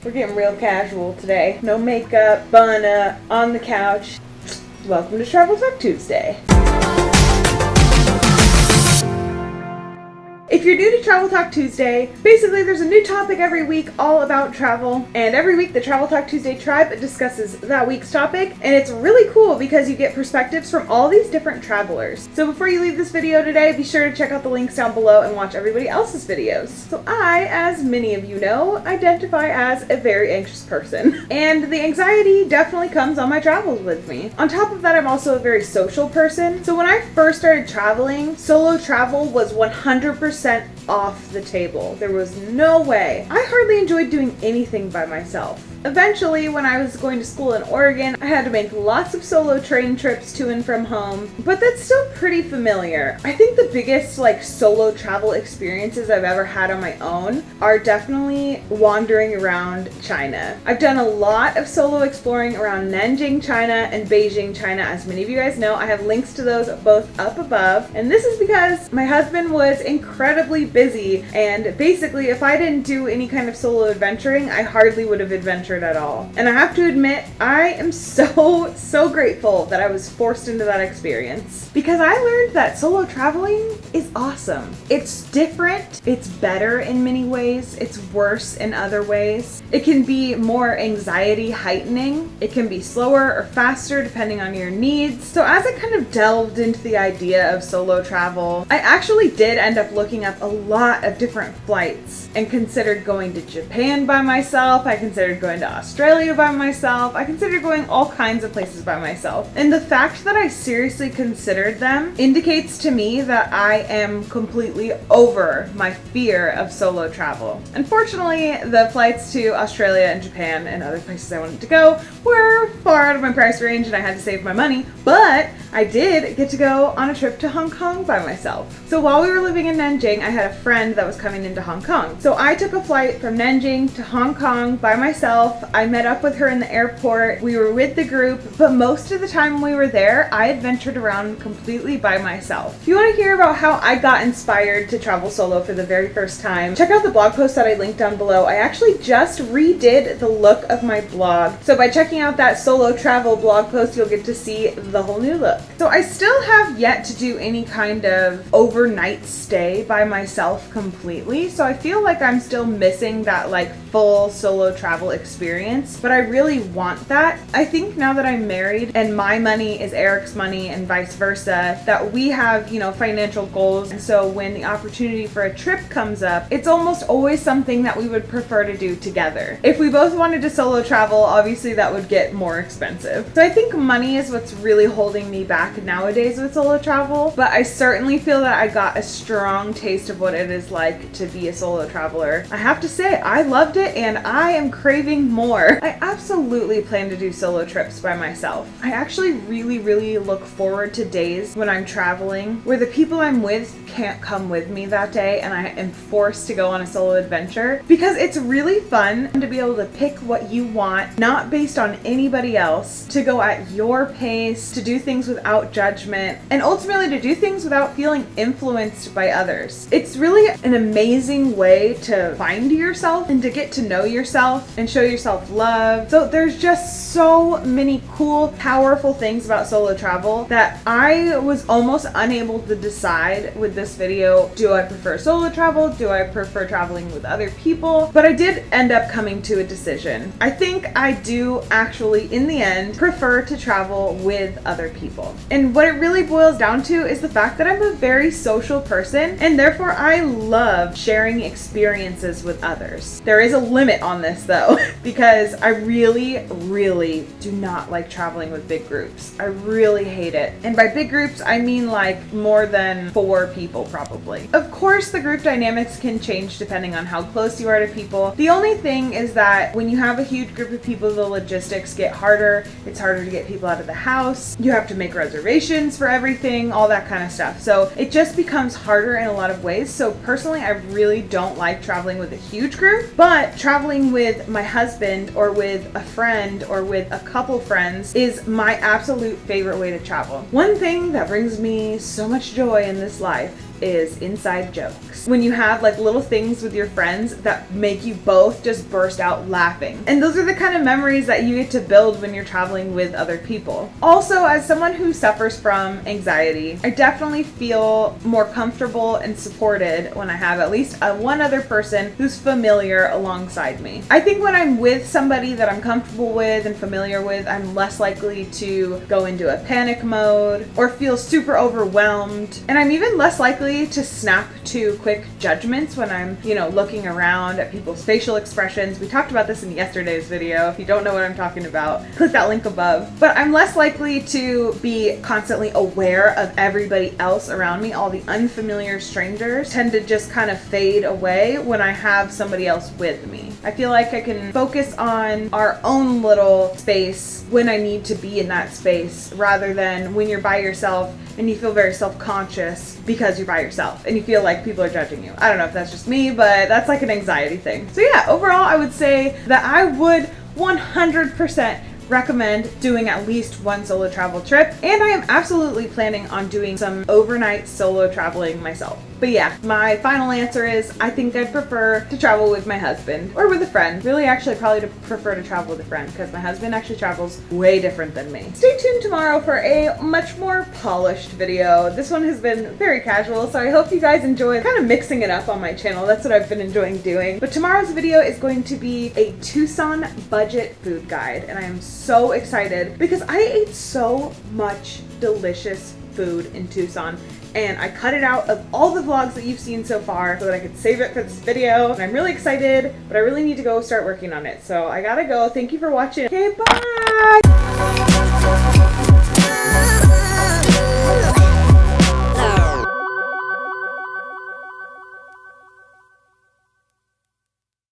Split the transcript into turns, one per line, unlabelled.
We're getting real casual today. No makeup, bun up, on the couch. Welcome to Travel Talk Tuesday. If you're new to Travel Talk Tuesday, basically there's a new topic every week all about travel, and every week the Travel Talk Tuesday tribe discusses that week's topic, and it's really cool because you get perspectives from all these different travelers. So before you leave this video today, be sure to check out the links down below and watch everybody else's videos. So I, as many of you know, identify as a very anxious person, and the anxiety definitely comes on my travels with me. On top of that, I'm also a very social person, so when I first started traveling, solo travel was 100% off the table. There was no way. I hardly enjoyed doing anything by myself. Eventually, when I was going to school in Oregon, I had to make lots of solo train trips to and from home, but that's still pretty familiar. I think the biggest solo travel experiences I've ever had on my own are definitely wandering around China. I've done a lot of solo exploring around Nanjing, China and Beijing, China. As many of you guys know, I have links to those both up above, and this is because my husband was incredibly busy, and basically if I didn't do any kind of solo adventuring, I hardly would have adventured at all. And I have to admit, I am so grateful that I was forced into that experience, because I learned that solo traveling is awesome. It's different, it's better in many ways, it's worse in other ways. It can be more anxiety heightening, it can be slower or faster depending on your needs. So as I kind of delved into the idea of solo travel, I actually did end up looking up a lot of different flights and considered going to Japan by myself. I considered going to Australia by myself. I considered going all kinds of places by myself. And the fact that I seriously considered them indicates to me that I am completely over my fear of solo travel. Unfortunately, the flights to Australia and Japan and other places I wanted to go were far out of my price range and I had to save my money, but I did get to go on a trip to Hong Kong by myself. So while we were living in Nanjing, I had a friend that was coming into Hong Kong. So I took a flight from Nanjing to Hong Kong by myself. I met up with her in the airport. We were with the group, but most of the time we were there, I adventured around completely by myself. If you want to hear about how I got inspired to travel solo for the very first time, check out the blog post that I linked down below. I actually just redid the look of my blog. So by checking out that solo travel blog post, you'll get to see the whole new look. So I still have yet to do any kind of overnight stay by myself completely. So I feel like I'm still missing that full solo travel experience, but I really want that. I think now that I'm married and my money is Eric's money and vice versa, that we have, financial goals. And so when the opportunity for a trip comes up, it's almost always something that we would prefer to do together. If we both wanted to solo travel, obviously that would get more expensive. So I think money is what's really holding me back nowadays with solo travel, but I certainly feel that I got a strong taste of what it is like to be a solo traveler. I have to say, I loved it and I am craving more. I absolutely plan to do solo trips by myself. I actually really look forward to days when I'm traveling where the people I'm with can't come with me that day and I am forced to go on a solo adventure, because it's really fun to be able to pick what you want, not based on anybody else, to go at your pace, to do things without judgment, and ultimately to do things without feeling influenced by others. It's really an amazing way to find yourself and to get to know yourself and show yourself love. So there's just so many cool, powerful things about solo travel that I was almost unable to decide with this video. Do I prefer solo travel? Do I prefer traveling with other people? But I did end up coming to a decision. I think I do actually, in the end, prefer to travel with other people. And what it really boils down to is the fact that I'm a very social person, and therefore I love sharing experiences with others. There is a limit on this though, because I really do not like traveling with big groups. I really hate it. And by big groups, I mean more than 4 people probably. Of course, the group dynamics can change depending on how close you are to people. The only thing is that when you have a huge group of people, the logistics get harder. It's harder to get people out of the house. You have to make reservations for everything, all that kind of stuff. So it just becomes harder in a lot of ways. So personally, I really don't like traveling with a huge group, but traveling with my husband or with a friend or with a couple friends is my absolute favorite way to travel. One thing that brings me so much joy in this life is inside jokes. When you have like little things with your friends that make you both just burst out laughing. And those are the kind of memories that you get to build when you're traveling with other people. Also, as someone who suffers from anxiety, I definitely feel more comfortable and supported when I have at least one other person who's familiar alongside me. I think when I'm with somebody that I'm comfortable with and familiar with, I'm less likely to go into a panic mode or feel super overwhelmed. And I'm even less likely to snap to quick judgments when I'm, looking around at people's facial expressions. We talked about this in yesterday's video. If you don't know what I'm talking about, click that link above. But I'm less likely to be constantly aware of everybody else around me. All the unfamiliar strangers tend to just kind of fade away when I have somebody else with me. I feel like I can focus on our own little space when I need to be in that space, rather than when you're by yourself and you feel very self-conscious because you're by yourself and you feel like people are judging you. I don't know if that's just me, but that's like an anxiety thing. So yeah, overall I would say that I would 100% recommend doing at least one solo travel trip, and I am absolutely planning on doing some overnight solo traveling myself. But yeah, my final answer is I think I'd prefer to travel with my husband or with a friend. Really, actually, probably prefer to travel with a friend because my husband actually travels way different than me. Stay tuned tomorrow for a much more polished video. This one has been very casual, so I hope you guys enjoy kind of mixing it up on my channel. That's what I've been enjoying doing. But tomorrow's video is going to be a Tucson budget food guide, and I am so excited because I ate so much delicious food in Tucson, and I cut it out of all the vlogs that you've seen so far so that I could save it for this video. And I'm really excited, but I really need to go start working on it. So I gotta go. Thank you for watching. Okay, bye!